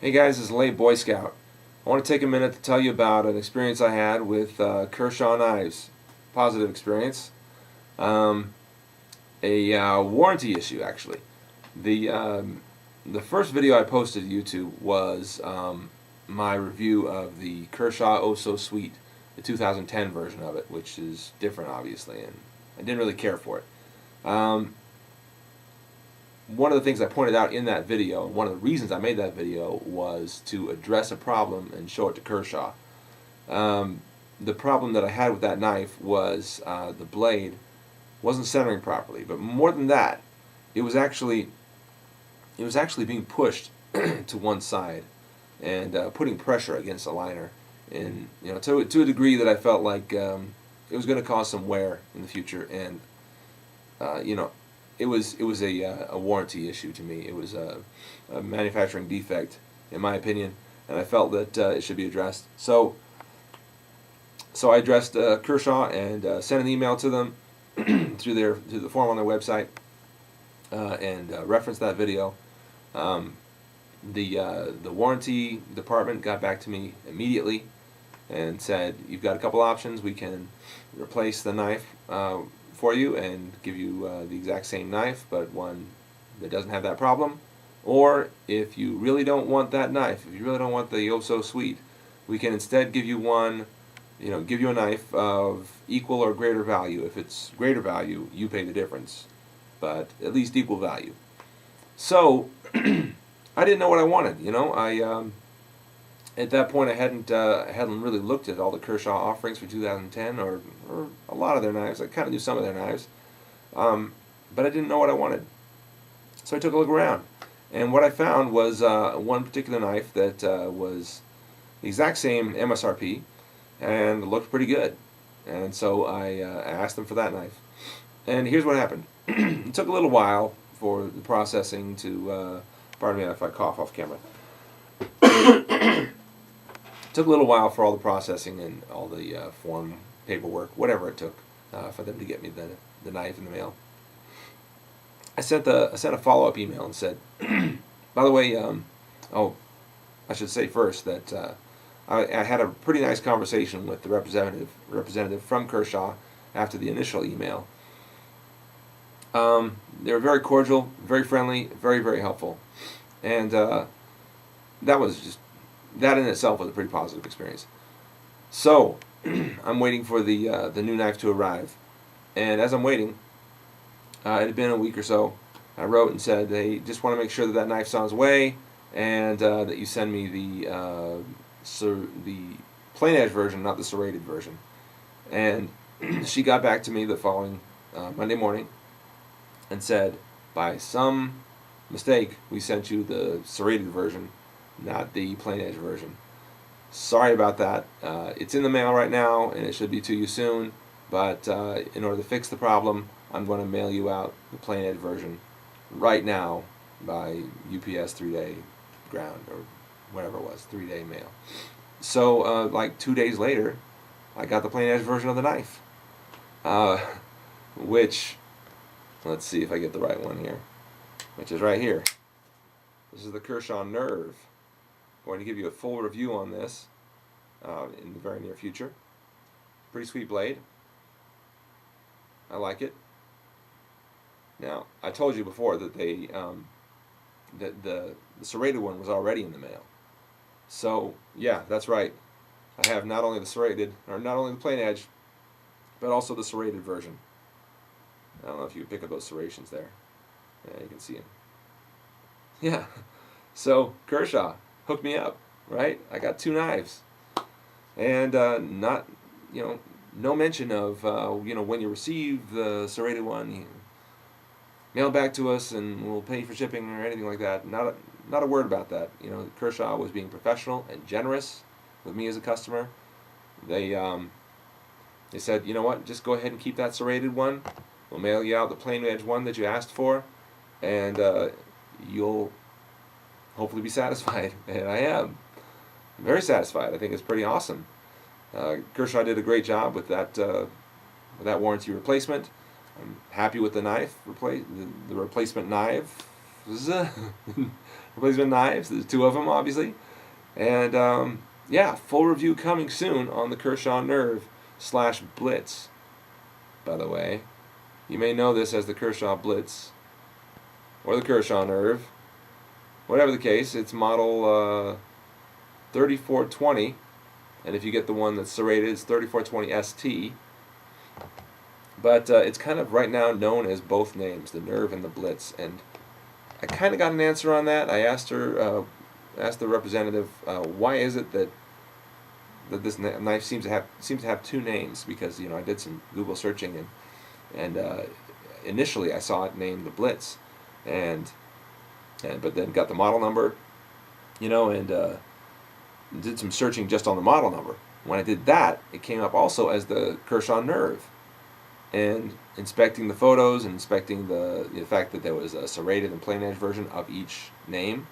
Hey guys, this is Late Boy Scout. I want to take a minute to tell you about an experience I had with Kershaw knives. Positive experience. A warranty issue, actually. The first video I posted to YouTube was my review of the Kershaw Oh So Sweet, the 2010 version of it, which is different, obviously, and I didn't really care for it. One of the things I pointed out in that video, one of the reasons I made that video, was to address a problem and show it to Kershaw. The problem that I had with that knife was the blade wasn't centering properly, but more than that, it was actually being pushed to one side and putting pressure against the liner, and to a degree that I felt like it was going to cause some wear in the future, and it was a warranty issue to me. It was a manufacturing defect, in my opinion, and I felt that it should be addressed. So I addressed Kershaw and sent an email to them through the form on their website, and referenced that video. The warranty department got back to me immediately and said, "You've got a couple options. We can replace the knife for you and give you the exact same knife, but one that doesn't have that problem. Or if you really don't want that knife, if you really don't want the Oh So Sweet, we can instead give you one, give you a knife of equal or greater value. If it's greater value, you pay the difference, but at least equal value." So I didn't know what I wanted. At that point I hadn't really looked at all the Kershaw offerings for 2010 or a lot of their knives. I kind of knew some of their knives, but I didn't know what I wanted. So I took a look around, and what I found was one particular knife that was the exact same MSRP and looked pretty good. And so I asked them for that knife. And here's what happened. It took a little while for the processing to, pardon me if I cough off camera. Took a little while for all the processing and all the form paperwork, whatever it took, for them to get me the knife in the mail. I sent a follow-up email and said, by the way, I should say first that I had a pretty nice conversation with the representative from Kershaw after the initial email. They were very cordial, very friendly, very, very helpful, and that in itself was a pretty positive experience. So I'm waiting for the new knife to arrive, and as I'm waiting, it had been a week or so. I wrote and said, "Hey, just want to make sure that knife's on its way, and that you send me the plain edge version, not the serrated version." And she got back to me the following Monday morning and said, "By some mistake, we sent you the serrated version, not the plain edge version. Sorry about that. It's in the mail right now, and it should be to you soon, but in order to fix the problem, I'm going to mail you out the plain edge version right now by UPS 3-day ground," or whatever it was, 3-day mail. So like 2 days later, I got the plain edge version of the knife, which, let's see if I get the right one here, which is right here. This is the Kershaw Nerve. I'm going to give you a full review on this in the very near future. Pretty sweet blade. I like it. Now, I told you before that that the serrated one was already in the mail. So yeah, that's right. I have not only the plain edge, but also the serrated version. I don't know if you can pick up those serrations there. Yeah, you can see them. Yeah. So Kershaw, hook me up, right? I got 2 knives, and not, no mention of when you receive the serrated one, you mail it back to us and we'll pay for shipping or anything like that. Not a word about that. Kershaw was being professional and generous with me as a customer. They said, "You know what? Just go ahead and keep that serrated one. We'll mail you out the plain edge one that you asked for, and you'll hopefully be satisfied." And I am. I'm very satisfied. I think it's pretty awesome. Kershaw did a great job with that warranty replacement. I'm happy with the knife, the replacement knife replacement knives. There's 2 of them, obviously. And yeah, full review coming soon on the Kershaw Nerve / Blitz. By the way, you may know this as the Kershaw Blitz or the Kershaw Nerve. Whatever the case, it's model 3420, and if you get the one that's serrated, it's 3420 ST. But it's kind of right now known as both names, the Nerve and the Blitz. And I kind of got an answer on that. I asked her, asked the representative, why is it that this knife seems to have 2 names? Because I did some Google searching, and initially I saw it named the Blitz, but then got the model number, and did some searching just on the model number. When I did that, it came up also as the Kershaw Nerve. And inspecting the photos and inspecting the fact that there was a serrated and plain edge version of each name,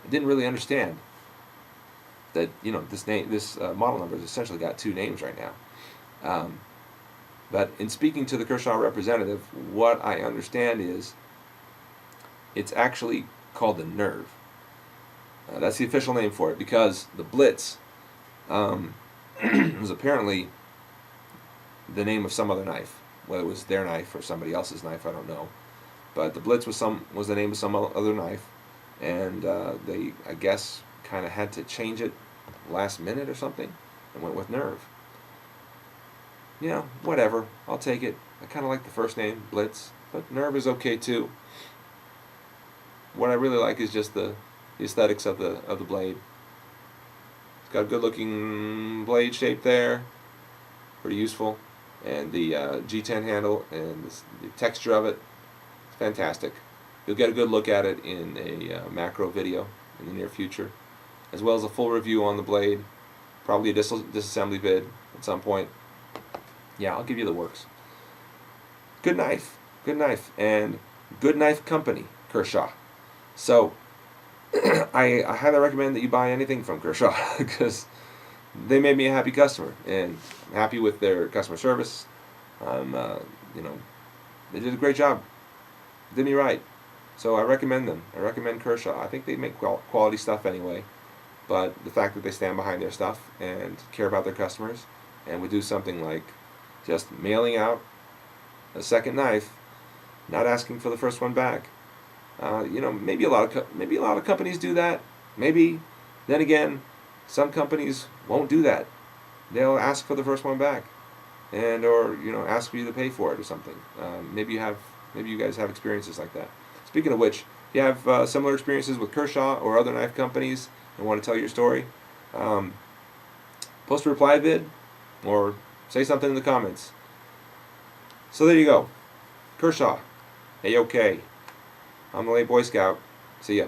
I didn't really understand that this model number has essentially got 2 names right now. But in speaking to the Kershaw representative, what I understand is it's actually called the Nerve. That's the official name for it, because the Blitz was apparently the name of some other knife. Whether it was their knife or somebody else's knife, I don't know. But the Blitz was the name of some other knife, and they, I guess, kind of had to change it last minute or something, and went with Nerve. Whatever. I'll take it. I kind of like the first name, Blitz, but Nerve is okay too. What I really like is just the aesthetics of the blade. It's got a good looking blade shape there, pretty useful, and the G10 handle and the texture of it, it's fantastic. You'll get a good look at it in a macro video in the near future, as well as a full review on the blade, probably a disassembly vid at some point. Yeah, I'll give you the works. Good knife, and good knife company, Kershaw. So I highly recommend that you buy anything from Kershaw, because they made me a happy customer, and I'm happy with their customer service. They did a great job, did me right. So I recommend them. I recommend Kershaw. I think they make quality stuff anyway, but the fact that they stand behind their stuff and care about their customers, and would do something like just mailing out a second knife, not asking for the first one back. Maybe a lot of companies do that. Maybe. Then again, some companies won't do that. They'll ask for the first one back, or ask for you to pay for it or something. Maybe you guys have experiences like that. Speaking of which, if you have similar experiences with Kershaw or other knife companies and want to tell your story, post a reply vid or say something in the comments. So there you go. Kershaw. A-OK. I'm the late Boy Scout. See ya.